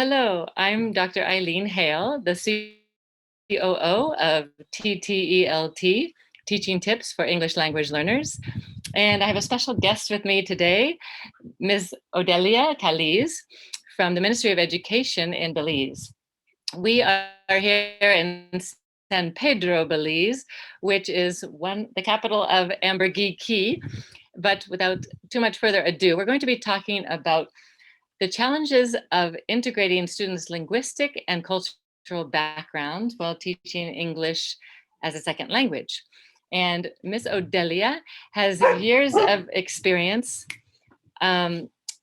Hello, I'm Dr. Eileen Hale, the COO of TTELT, Teaching Tips for English Language Learners. And I have a special guest with me today, Ms. Odelia Caliz from the Ministry of Education in Belize. We are here in San Pedro, Belize, which is the capital of Ambergee Key. But without too much further ado, we're going to be talking about the challenges of integrating students' linguistic and cultural background while teaching English as a second language. And Ms. Odelia has years of experience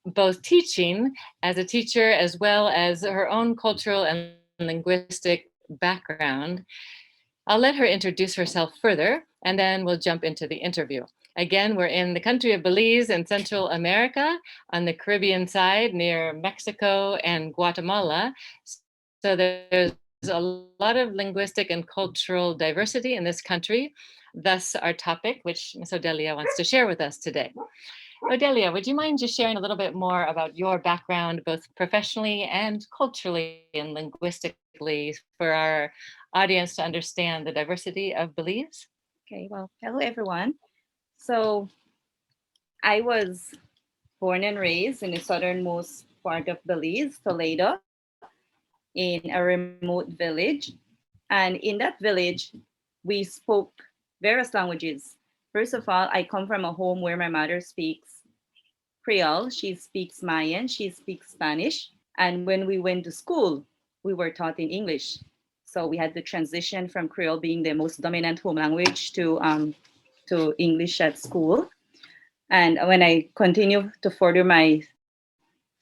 both teaching as a teacher as well as her own cultural and linguistic background. I'll let her introduce herself further, and then we'll jump into the interview. Again, we're in the country of Belize in Central America on the Caribbean side near Mexico and Guatemala. So there's a lot of linguistic and cultural diversity in this country, thus our topic, which Ms. Odelia wants to share with us today. Odelia, would you mind just sharing a little bit more about your background, both professionally and culturally and linguistically, for our audience to understand the diversity of Belize? Okay, well, hello everyone. So I was born and raised in the southernmost part of Belize, Toledo, in a remote village. And in that village, we spoke various languages. First of all, I come from a home where my mother speaks Creole, she speaks Mayan, she speaks Spanish. And when we went to school, we were taught in English. So we had to transition from Creole being the most dominant home language to English at school. And when I continued to further my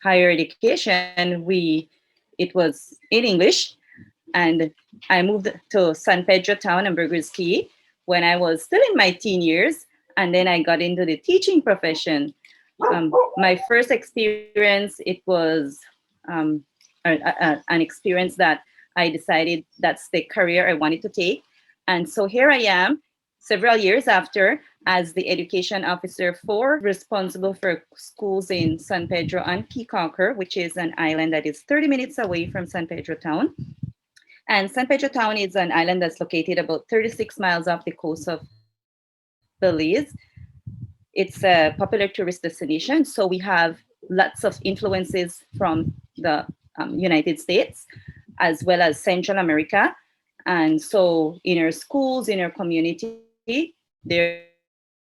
higher education, it was in English. And I moved to San Pedro town and Burgers Key when I was still in my teen years. And then I got into the teaching profession. My first experience, it was an experience that I decided that's the career I wanted to take. And so here I am, several years after, as the education officer for responsible for schools in San Pedro and Key Conquer, which is an island that is 30 minutes away from San Pedro town. And San Pedro town is an island that's located about 36 miles off the coast of Belize. It's a popular tourist destination, so we have lots of influences from the United States as well as Central America. And so in our schools, in our community, there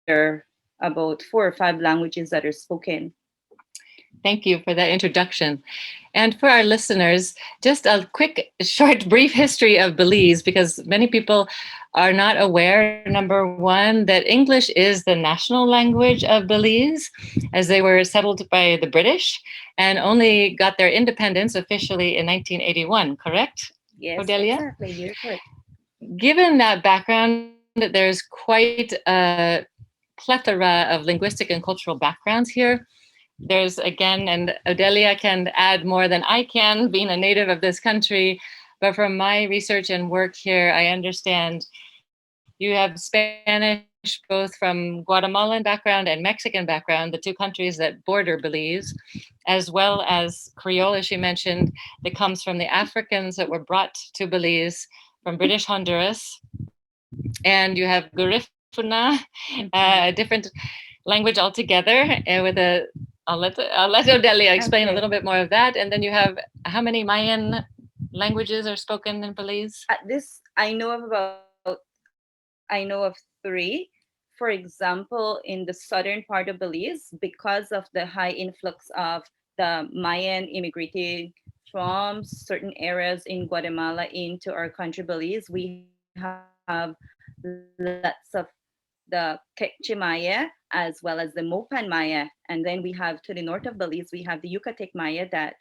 are about 4 or 5 languages that are spoken. Thank you for that introduction. And for our listeners, just a quick, short, brief history of Belize, because many people are not aware, number one, that English is the national language of Belize, as they were settled by the British and only got their independence officially in 1981, correct? Yes, Odelia? exactly. You're correct. Given that background, there's quite a plethora of linguistic and cultural backgrounds here. There's again, and Odelia can add more than I can, being a native of this country, but from my research and work here, I understand you have Spanish both from Guatemalan background and Mexican background, the two countries that border Belize, as well as Creole, as she mentioned, that comes from the Africans that were brought to Belize from British Honduras. And you have Garifuna, a different language altogether, with a I'll let Odelia explain a little Okay. bit more of that. And then you have how many Mayan languages are spoken in Belize? This I know of 3. For example, in the southern part of Belize, because of the high influx of the Mayan immigrating from certain areas in Guatemala into our country, Belize, we have lots of the Quechua Maya as well as the Mopan Maya. And then we have to the north of Belize, we have the Yucatec Maya that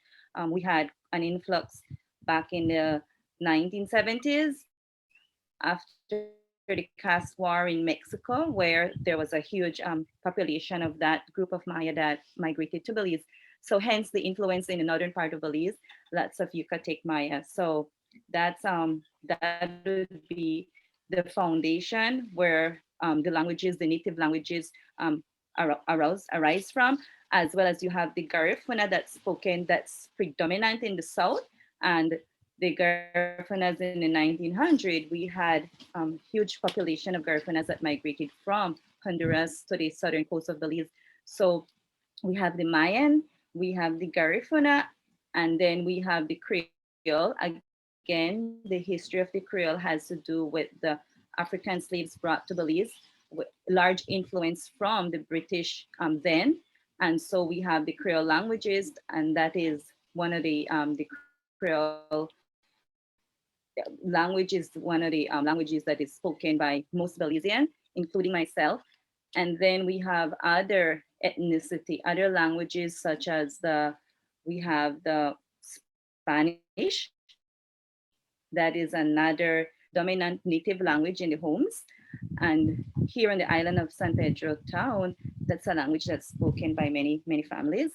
we had an influx back in the 1970s after the caste war in Mexico, where there was a huge population of that group of Maya that migrated to Belize. So hence the influence in the northern part of Belize, lots of Yucatec Maya. So that would be the foundation where the native languages arise from, as well as you have the Garifuna that's spoken, that's predominant in the south, and the Garifunas in the 1900, we had huge population of Garifunas that migrated from Honduras to the southern coast of Belize. So we have the Mayan, we have the Garifuna, and then we have the Creole. Again, the history of the Creole has to do with the African slaves brought to Belize, with large influence from the British then. And so we have the Creole languages, and that is one of the Creole language is one of the languages that is spoken by most Belizean, including myself. And then we have other ethnicity, other languages such as we have the Spanish, that is another dominant native language in the homes. And here on the island of San Pedro town, that's a language that's spoken by many families.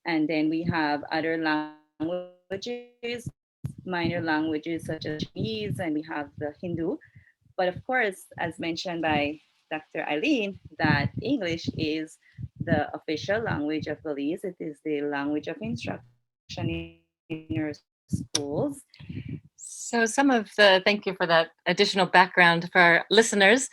And then we have other languages, minor languages such as Chinese, and we have the Hindu. But of course, as mentioned by Dr. Eileen, that English is the official language of Belize. It is the language of instruction in our schools. So, thank you for that additional background for our listeners.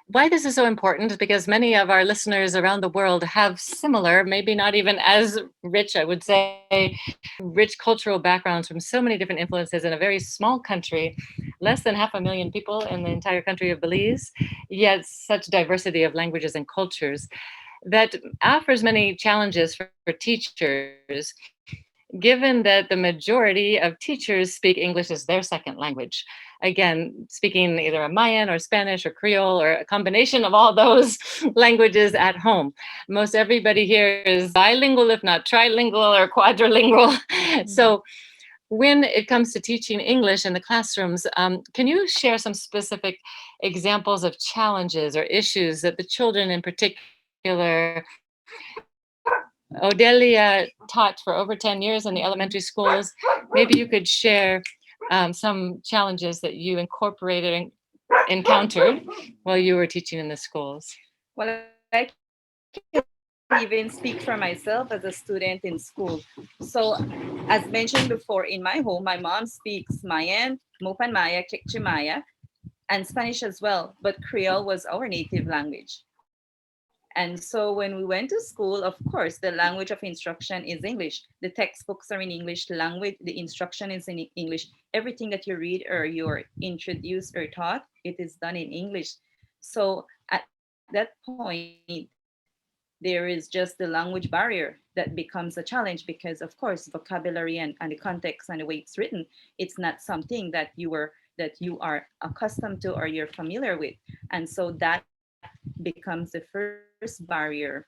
Why this is so important is because many of our listeners around the world have similar, maybe not even as rich, I would say, rich cultural backgrounds from so many different influences in a very small country, less than 500,000 people in the entire country of Belize, yet such diversity of languages and cultures that offers many challenges for teachers, given that the majority of teachers speak English as their second language. Again, speaking either a Mayan or Spanish or Creole or a combination of all those languages at home. Most everybody here is bilingual, if not trilingual or quadrilingual. So when it comes to teaching English in the classrooms, can you share some specific examples of challenges or issues that the children in particular? Odelia taught for over 10 years in the elementary schools. Maybe you could share some challenges that you incorporated and encountered while you were teaching in the schools. Well, I can even speak for myself as a student in school. So, as mentioned before, in my home, my mom speaks Mayan, Mopan Maya, Kekchi Maya, and Spanish as well, but Creole was our native language. And so when we went to school, of course, the language of instruction is English. The textbooks are in English, language, the instruction is in English. Everything that you read or you're introduced or taught, it is done in English. So at that point, there is just the language barrier that becomes a challenge because, of course, vocabulary and the context and the way it's written, it's not something that you are accustomed to or you're familiar with. And so that becomes the first barrier.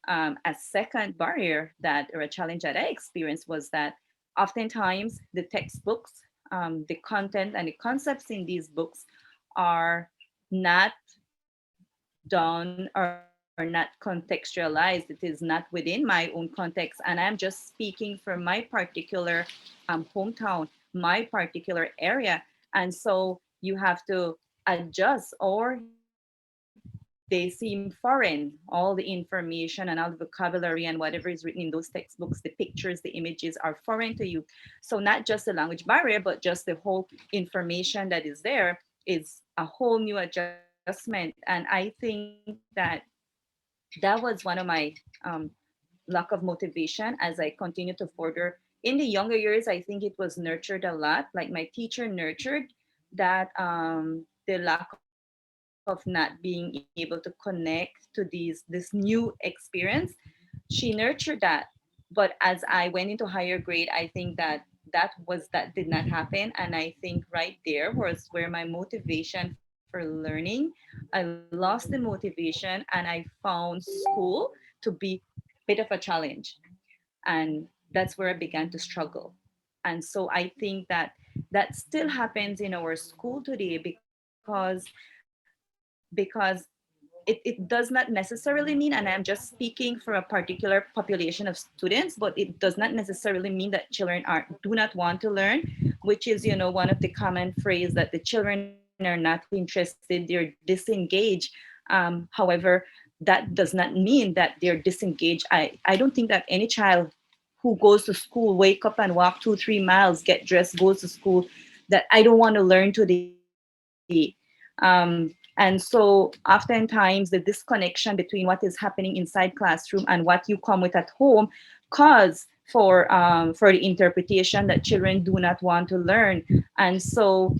A second barrier that, or a challenge that I experienced, was that oftentimes the textbooks, the content and the concepts in these books are not done or not contextualized. It is not within my own context. And I'm just speaking from my particular hometown, my particular area. And so you have to adjust, or they seem foreign. All the information and all the vocabulary and whatever is written in those textbooks, the pictures, the images are foreign to you. So not just the language barrier, but just the whole information that is there is a whole new adjustment. And I think that that was one of my lack of motivation as I continue to further. In the younger years, I think it was nurtured a lot. Like my teacher nurtured that the lack of not being able to connect to this new experience. She nurtured that. But as I went into higher grade, I think that did not happen. And I think right there was where my motivation for learning, I lost the motivation and I found school to be a bit of a challenge. And that's where I began to struggle. And so I think that that still happens in our school today because it does not necessarily mean, and I'm just speaking for a particular population of students, but it does not necessarily mean that children do not want to learn, which is, one of the common phrase that the children are not interested, they're disengaged. However, that does not mean that they're disengaged. I don't think that any child who goes to school, wake up and walk 2, 3 miles, get dressed, goes to school, that I don't want to learn today. And so oftentimes the disconnection between what is happening inside classroom and what you come with at home cause for the interpretation that children do not want to learn. And so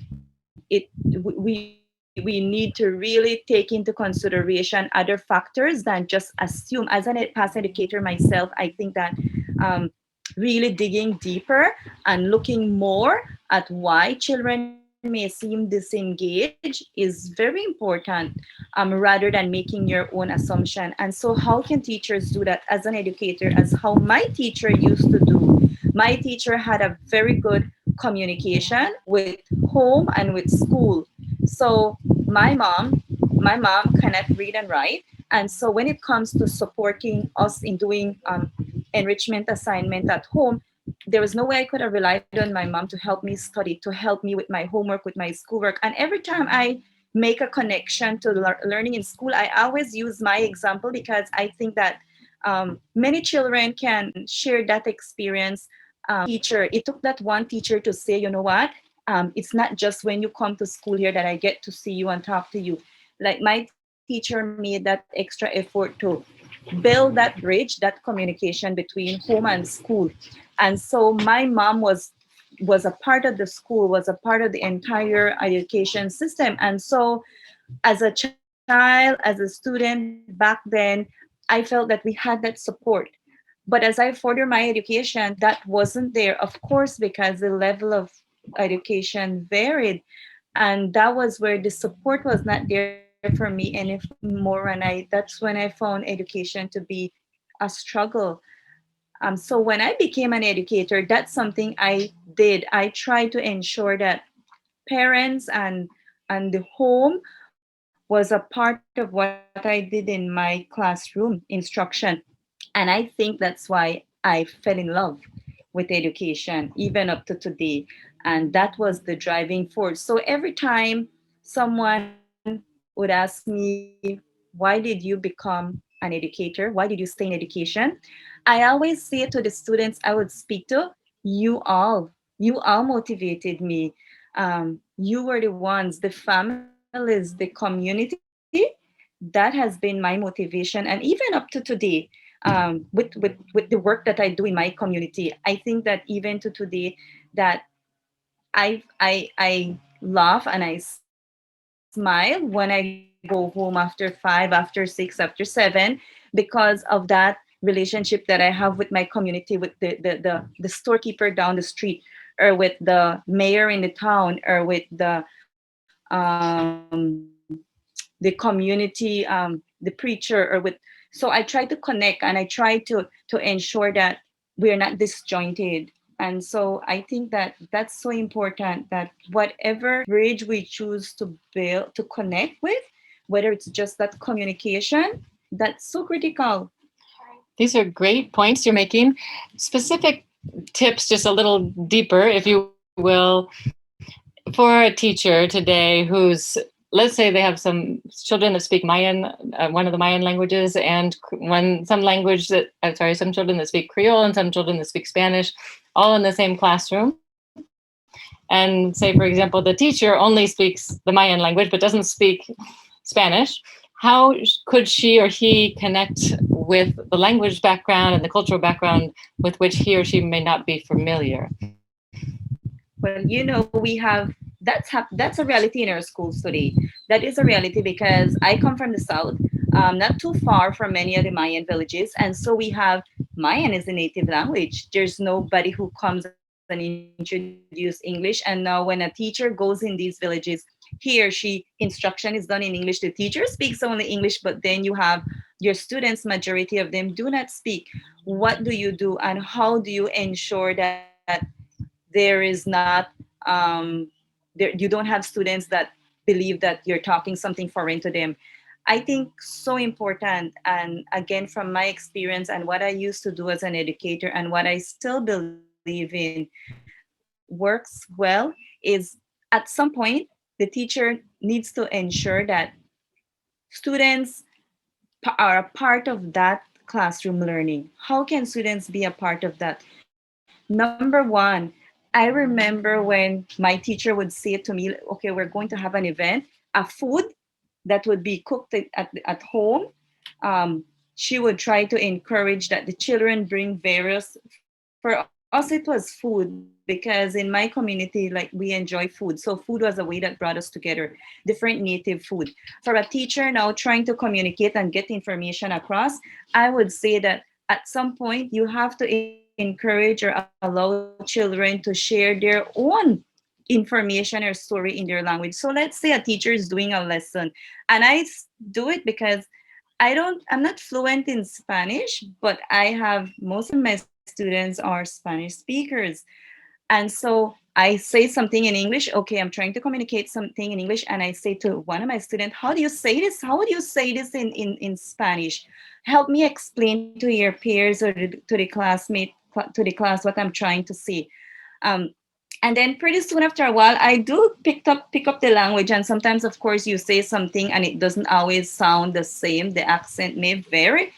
we need to really take into consideration other factors than just assume. As an past educator myself, I think that um, really digging deeper and looking more at why children may seem disengaged is very important, rather than making your own assumption. And so how can teachers do that as an educator, as how my teacher used to do? My teacher had a very good communication with home and with school. So my mom cannot read and write, and so when it comes to supporting us in doing enrichment assignment at home, there was no way I could have relied on my mom to help me study, to help me with my homework, with my schoolwork. And every time I make a connection to learning in school, I always use my example, because I think that many children can share that experience. Teacher, it took that one teacher to say, you know what, it's not just when you come to school here that I get to see you and talk to you. Like, my teacher made that extra effort to build that bridge, that communication between home and school. And so my mom was a part of the school, was a part of the entire education system. And so as a child, as a student back then, I felt that we had that support. But as I further my education, that wasn't there, of course, because the level of education varied. And that was where the support was not there for me anymore. And that's when I found education to be a struggle. So when I became an educator, that's something I did. I tried to ensure that parents and the home was a part of what I did in my classroom instruction. And I think that's why I fell in love with education, even up to today. And that was the driving force. So every time someone would ask me, why did you become an educator? Why did you stay in education? I always say to the students I would speak to, you all motivated me. You were the ones, the families, the community. That has been my motivation. And even up to today, with the work that I do in my community, I think that even to today, that I laugh and I smile when I go home after 5, after 6, after 7, because of that relationship that I have with my community, with the storekeeper down the street, or with the mayor in the town, or with the community, the preacher, or with. So I try to connect, and I try to ensure that we're not disjointed. And so I think that that's so important, that whatever bridge we choose to build, to connect with, whether it's just that communication, that's so critical. These are great points you're making. Specific tips, just a little deeper, if you will, for a teacher today who's, let's say they have some children that speak Mayan, one of the Mayan languages, and some children that speak Creole and some children that speak Spanish, all in the same classroom. And say, for example, the teacher only speaks the Mayan language but doesn't speak Spanish. How could she or he connect with the language background and the cultural background with which he or she may not be familiar? Well, we have that's a reality in our schools today. That is a reality because I come from the south, not too far from many of the Mayan villages, and so we have Mayan is a native language. There's nobody who comes and introduce English, and now when a teacher goes in these villages, he or she instruction is done in English. The teacher speaks only English, but then you have your students, majority of them do not speak. What do you do, and how do you ensure that there is not you don't have students that believe that you're talking something foreign to them? I think so important. And again, from my experience and what I used to do as an educator and what I still believe in works well is, at some point the teacher needs to ensure that students are a part of that classroom learning. How can students be a part of that? Number one, I remember when my teacher would say to me, okay, we're going to have an event, a food that would be cooked at home. Um, she would try to encourage that the children bring various, for us it was food, because in my community, like, we enjoy food. So food was a way that brought us together, different native food. For a teacher now trying to communicate and get information across, I would say that at some point you have to encourage or allow children to share their own information or story in their language. So let's say a teacher is doing a lesson, and do it because I'm not fluent in Spanish, but I have most of my students are Spanish speakers. And so I say something in English. Okay, I'm trying to communicate something in English, and I say to one of my students, how do you say this? How would you say this in Spanish? Help me explain to your peers or to the to the class what I'm trying to say. Um, and then pretty soon after a while, I do pick up the language, and sometimes, of course, you say something and it doesn't always sound the same. The accent may vary,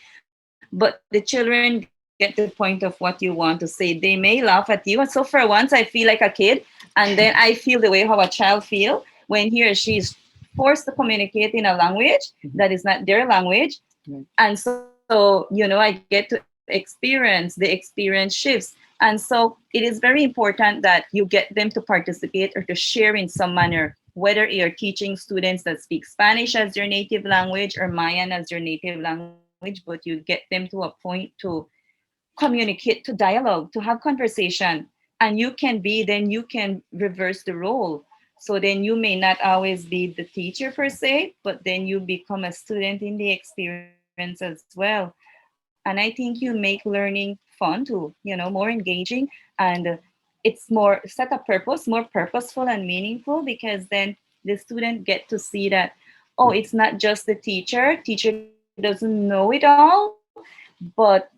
but the children get the point of what you want to say. They may laugh at you, and so for once, I feel like a kid, and then I feel the way how a child feel when he or she is forced to communicate in a language that is not their language. Right. And so, I get to experience the experience shifts. And so it is very important that you get them to participate or to share in some manner, whether you're teaching students that speak Spanish as their native language or Mayan as their native language, but you get them to a point to communicate, to dialogue, to have conversation. And then you can reverse the role. So then you may not always be the teacher per se, but then you become a student in the experience as well. And I think you make learning fun too, more engaging, and it's more set a purpose, more purposeful and meaningful, because then the student get to see that, oh, it's not just the teacher doesn't know it all, but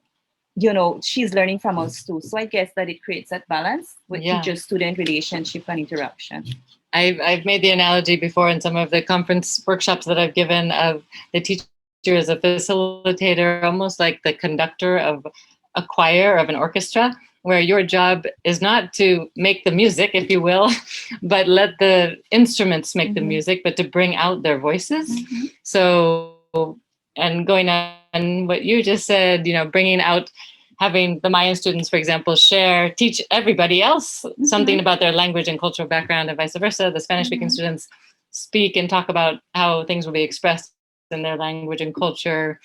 she's learning from us too. So I guess that it creates that balance with teacher Yeah. student relationship and interaction. I've made the analogy before in some of the conference workshops that I've given of the teacher as a facilitator, almost like the conductor of a choir, of an orchestra, where your job is not to make the music, if you will, but let the instruments make the music, but to bring out their voices. So, and going on what you just said, bringing out, having the Mayan students, for example, teach everybody else something about their language and cultural background, and vice versa. The Spanish speaking students speak and talk about how things will be expressed in their language and culture,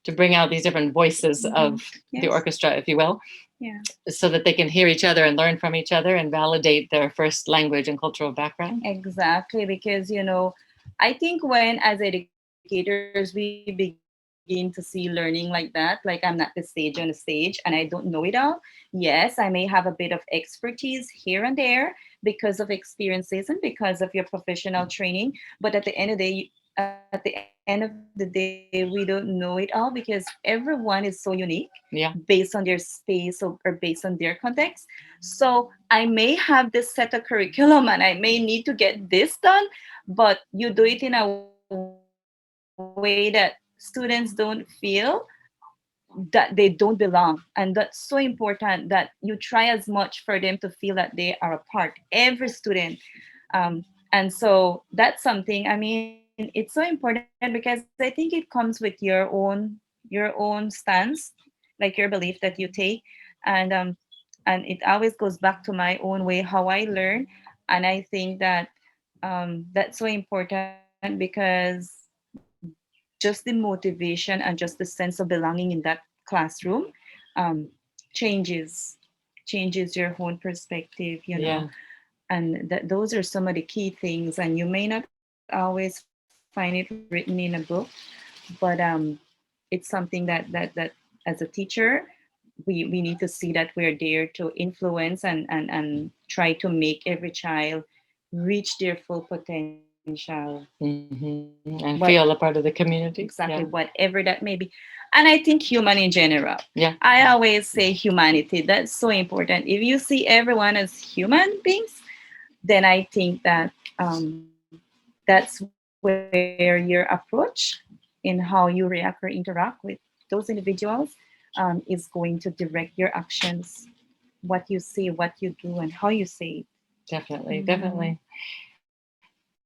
to bring out these different voices of the orchestra, if you will, Yeah. so that they can hear each other and learn from each other and validate their first language and cultural background. Exactly, because I think when as educators we begin to see learning like that, like I'm not the sage on the stage and I don't know it all. Yes, I may have a bit of expertise here and there because of experiences and because of your professional training, but at the end of the day, we don't know it all because everyone is so unique based on their space or based on their context. So I may have this set of curriculum and I may need to get this done, but you do it in a way that students don't feel that they don't belong. And that's so important that you try as much for them to feel that they are a part, every student. And so that's something, it's so important because I think it comes with your own stance, like your belief that you take. And um and it always goes back to my own way how I learn. And I think that that's so important because just the motivation and just the sense of belonging in that classroom um, changes changes your own perspective. Yeah. And those are some of the key things, and you may not always find it written in a book, but it's something that as a teacher we need to see that we're there to influence and try to make every child reach their full potential. And feel a part of the community. Exactly, Yeah. whatever that may be. And I think human in general. Yeah. I always say humanity. That's so important. If you see everyone as human beings, then I think that that's where your approach in how you react or interact with those individuals is going to direct your actions, what you say, what you do, and how you say it. Definitely, Mhm. definitely.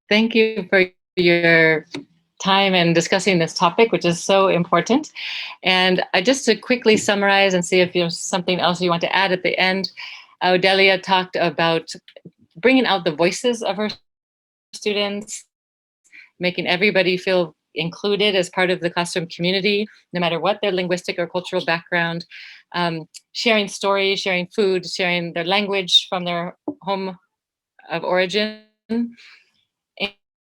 Thank you for your time and discussing this topic, which is so important. And just to quickly summarize and see if there's something else you want to add at the end, Odelia talked about bringing out the voices of her students, making everybody feel included as part of the classroom community, no matter what their linguistic or cultural background, sharing stories, sharing food, sharing their language from their home of origin,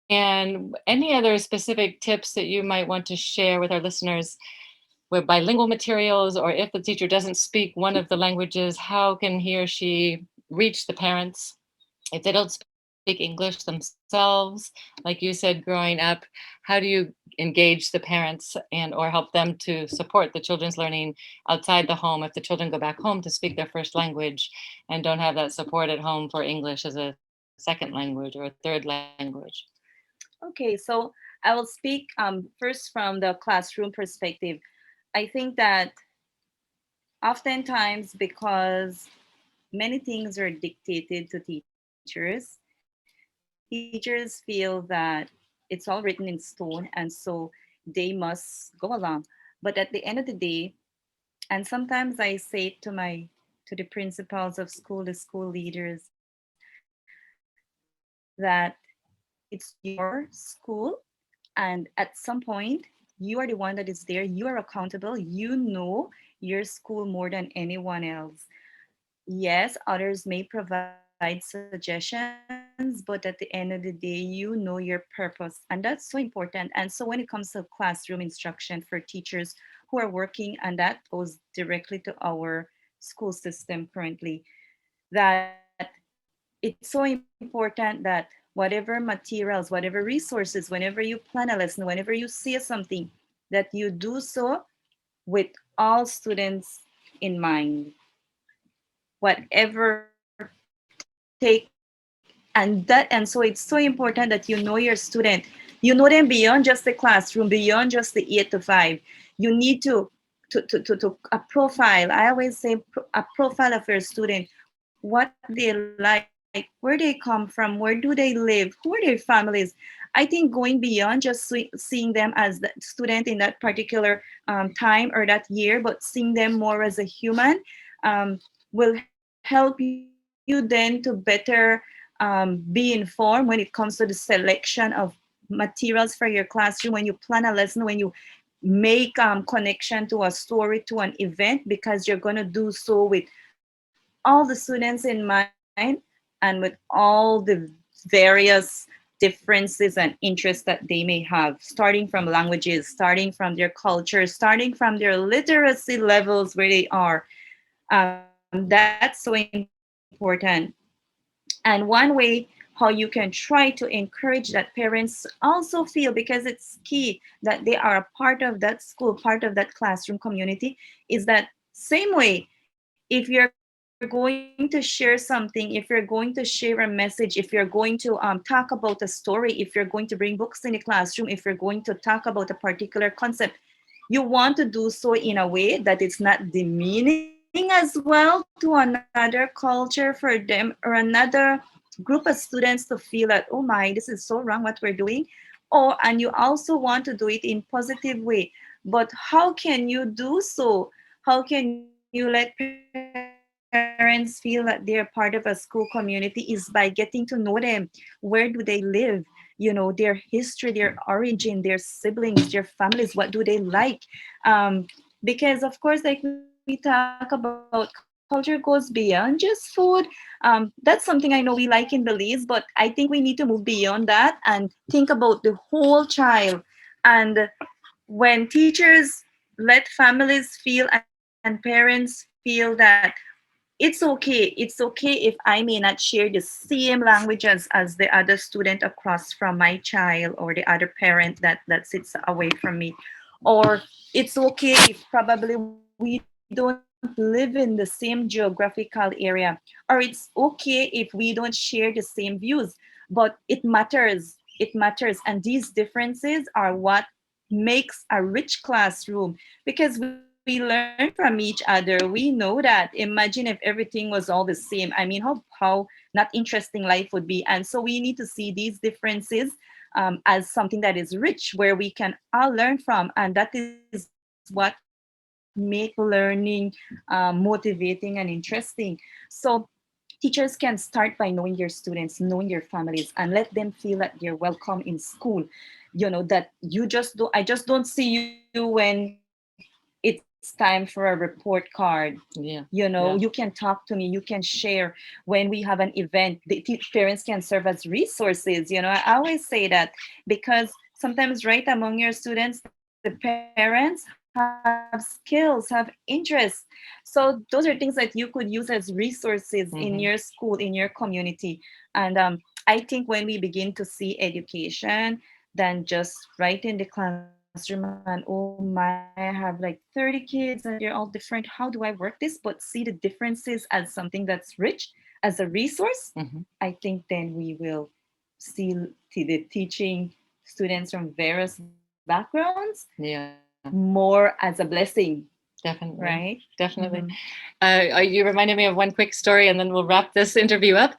and any other specific tips that you might want to share with our listeners with bilingual materials, or if the teacher doesn't speak one of the languages, how can he or she reach the parents if they don't speak English themselves? Like you said, growing up, how do you engage the parents and or help them to support the children's learning outside the home if the children go back home to speak their first language and don't have that support at home for English as a second language or a third language? Okay, so I will speak first from the classroom perspective. I think that oftentimes, because many things are dictated to teachers, teachers feel that it's all written in stone, and so they must go along. But at the end of the day, and sometimes I say it to the principals of school, the school leaders, that it's your school, and at some point you are the one that is there, you are accountable, you know your school more than anyone else. Yes, others may provide suggestions, but at the end of the day, you know your purpose. And that's so important. And so when it comes to classroom instruction for teachers who are working, and that goes directly to our school system currently, that it's so important that whatever materials, whatever resources, whenever you plan a lesson, whenever you say something, that you do so with all students in mind, whatever take. And so it's so important that you know your student, you know them beyond just the classroom, beyond just the 8 to 5. You need to a profile. I always say a profile of your student, what they like, where they come from, where do they live, who are their families. I think going beyond just seeing them as the student in that particular time or that year, but seeing them more as a human, um, will help you then to better be informed when it comes to the selection of materials for your classroom, when you plan a lesson, when you make connection to a story, to an event, because you're going to do so with all the students in mind and with all the various differences and interests that they may have, starting from languages, starting from their culture, starting from their literacy levels where they are. That's so important. And one way how you can try to encourage that parents also feel, because it's key that they are a part of that school, part of that classroom community, is that same way, if you're going to share something, if you're going to share a message, if you're going to talk about a story, if you're going to bring books in the classroom, if you're going to talk about a particular concept, you want to do so in a way that it's not demeaning as well to another culture for them, or another group of students to feel that, oh my, this is so wrong what we're doing. And you also want to do it in positive way. But how can you do so? How can you let parents feel that they're part of a school community is by getting to know them. Where do they live? Their history, their origin, their siblings, their families, what do they like? Because of course, like we talk about, culture goes beyond just food. That's something I know we like in Belize, but I think we need to move beyond that and think about the whole child. And when teachers let families feel and parents feel that it's okay if I may not share the same languages as the other student across from my child, or the other parent that sits away from me, or it's okay if probably we don't live in the same geographical area, or it's okay if we don't share the same views, but it matters. It matters, and these differences are what makes us makes a rich classroom because we learn from each other. We know that. Imagine if everything was all the same. I mean, how not interesting life would be. And so we need to see these differences as something that is rich, where we can all learn from, and that is what make learning motivating and interesting. So teachers can start by knowing your students, knowing your families, and let them feel that they're welcome in school. That you just do I just don't see you when it's time for a report card. Yeah. You can Yeah. talk to me, you can share when we have an event. The parents can serve as resources. I always say that because sometimes right among your students, the parents have skills, have interests. So those are things that you could use as resources in your school, in your community. And I think when we begin to see education than just right in the classroom and oh my, I have like 30 kids and they're all different, how do I work this? But see the differences as something that's rich, as a resource. I Mm-hmm. think then we will see the teaching students from various backgrounds Yeah. more as a blessing, Definitely. right? Definitely. You reminded me of one quick story, and then we'll wrap this interview up.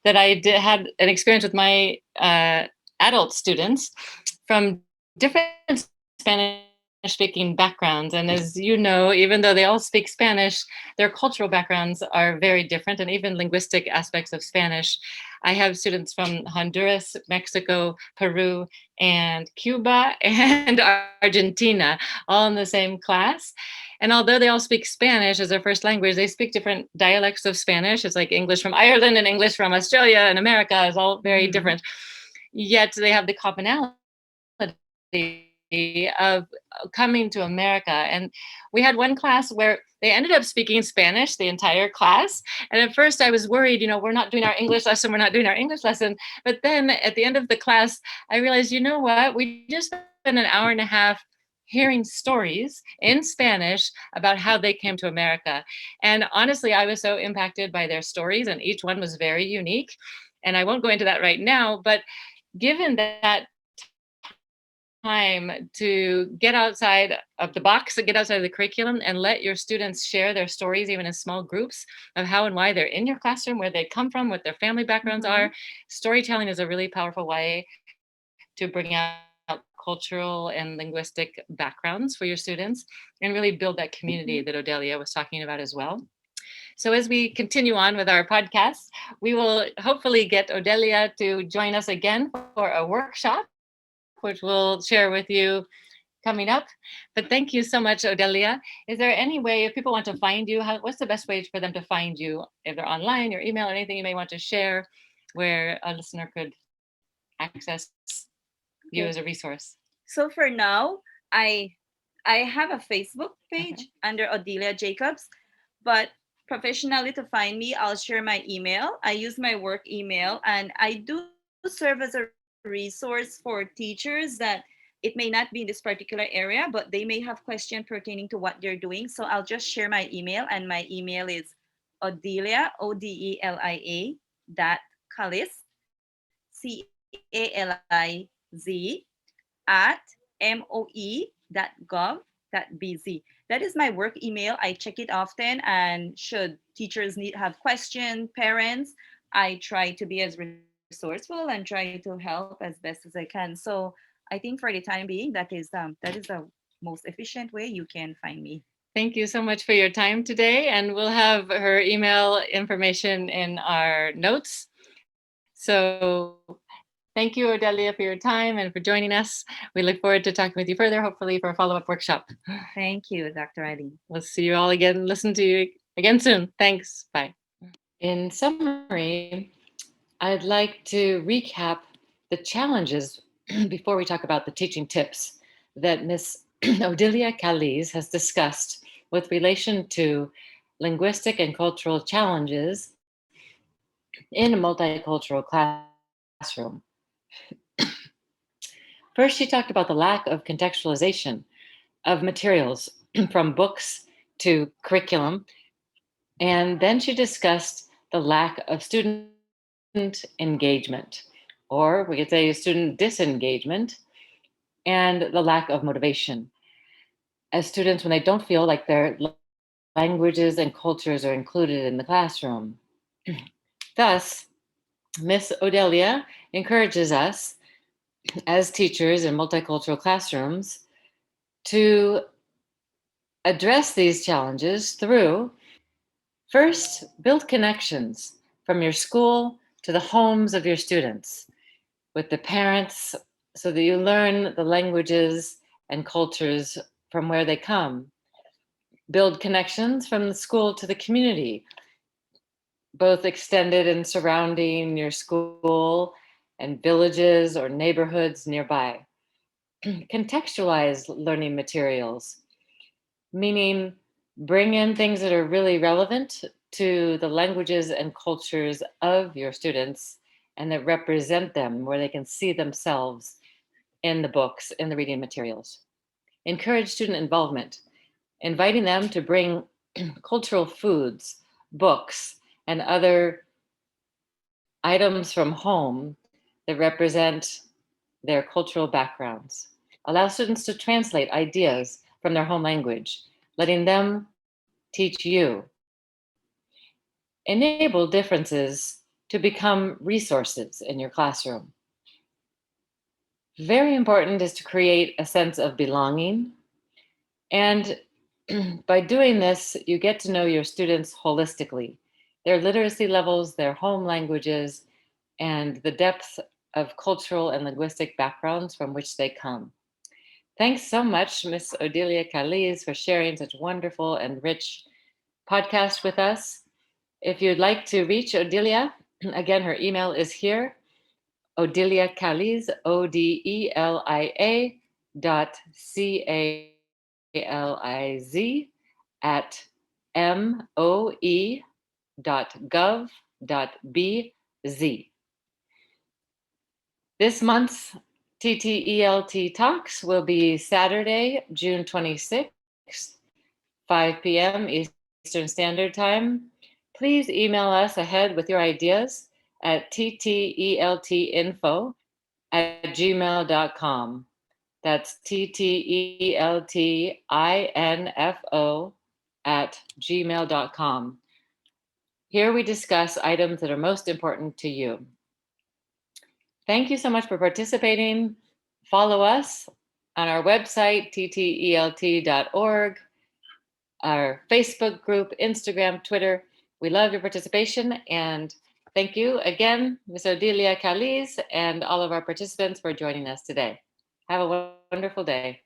That had an experience with my adult students from different Spanish-speaking backgrounds. And as you know, even though they all speak Spanish, their cultural backgrounds are very different, and even linguistic aspects of Spanish. I have students from Honduras, Mexico, Peru, and Cuba, and Argentina, all in the same class. And although they all speak Spanish as their first language, they speak different dialects of Spanish. It's like English from Ireland and English from Australia and America is all very different. Yet they have the commonality of coming to America. And we had one class where they ended up speaking Spanish the entire class. And at first I was worried, we're not doing our English lesson, we're not doing our English lesson. But then at the end of the class, I realized, what? We just spent an hour and a half hearing stories in Spanish about how they came to America. And honestly, I was so impacted by their stories, and each one was very unique. And I won't go into that right now, but given that time to get outside of the box, get outside of the curriculum, and let your students share their stories, even in small groups, of how and why they're in your classroom, where they come from, what their family backgrounds are. Storytelling is a really powerful way to bring out cultural and linguistic backgrounds for your students and really build that community that Odelia was talking about as well. So as we continue on with our podcast, we will hopefully get Odelia to join us again for a workshop, which we'll share with you coming up. But thank you so much, Odelia. Is there any way, if people want to find you, what's the best way for them to find you? Either online, your email, or anything you may want to share where a listener could access you as a resource? Okay. So for now, I I have a Facebook Okay. page under Odelia Jacobs, but professionally to find me, I'll share my email. I use my work email, and I do serve as a resource for teachers that it may not be in this particular area, but they may have questions pertaining to what they're doing. So I'll just share my email, and my email is Odelia, Odelia dot Caliz, Caliz at moe.gov.bz. That is my work email. I check it often, and should teachers need have questions, parents, I try to be as resourceful and try to help as best as I can. So I think for the time being, that is the most efficient way you can find me. Thank you so much for your time today. And we'll have her email information in our notes. So thank you, Odelia, for your time and for joining us. We look forward to talking with you further, hopefully for a follow-up workshop. Thank you, Dr. Ali. We'll see you all again, listen to you again soon. Thanks. Bye. In summary, I'd like to recap the challenges before we talk about the teaching tips that Miss Odelia Caliz has discussed with relation to linguistic and cultural challenges in a multicultural classroom. First, she talked about the lack of contextualization of materials from books to curriculum. And then she discussed the lack of student engagement, or we could say student disengagement, and the lack of motivation. As students, when they don't feel like their languages and cultures are included in the classroom. Thus, Miss Odelia encourages us as teachers in multicultural classrooms to address these challenges through first, build connections from your school to the homes of your students with the parents so that you learn the languages and cultures from where they come. Build connections from the school to the community, both extended and surrounding your school and villages or neighborhoods nearby. Contextualize learning materials, meaning bring in things that are really relevant to the languages and cultures of your students and that represent them, where they can see themselves in the books, in the reading materials. Encourage student involvement, inviting them to bring cultural foods, books, and other items from home that represent their cultural backgrounds. Allow students to translate ideas from their home language, letting them teach you. Enable differences to become resources in your classroom. Very important is to create a sense of belonging. And by doing this, you get to know your students holistically, their literacy levels, their home languages, and the depth of cultural and linguistic backgrounds from which they come. Thanks so much, Miss Odelia Caliz, for sharing such wonderful and rich podcast with us. If you'd like to reach Odelia, again, her email is here, Odelia Caliz, Odelia .caliz at moe.gov.bz. This month's TTELT Talks will be Saturday, June 26th, 5 p.m. Eastern Standard Time. Please email us ahead with your ideas at tteltinfo@gmail.com. That's tteltinfo@gmail.com. Here we discuss items that are most important to you. Thank you so much for participating. Follow us on our website, ttelt.org, our Facebook group, Instagram, Twitter. We love your participation, and thank you again, Ms. Odelia Caliz, and all of our participants for joining us today. Have a wonderful day.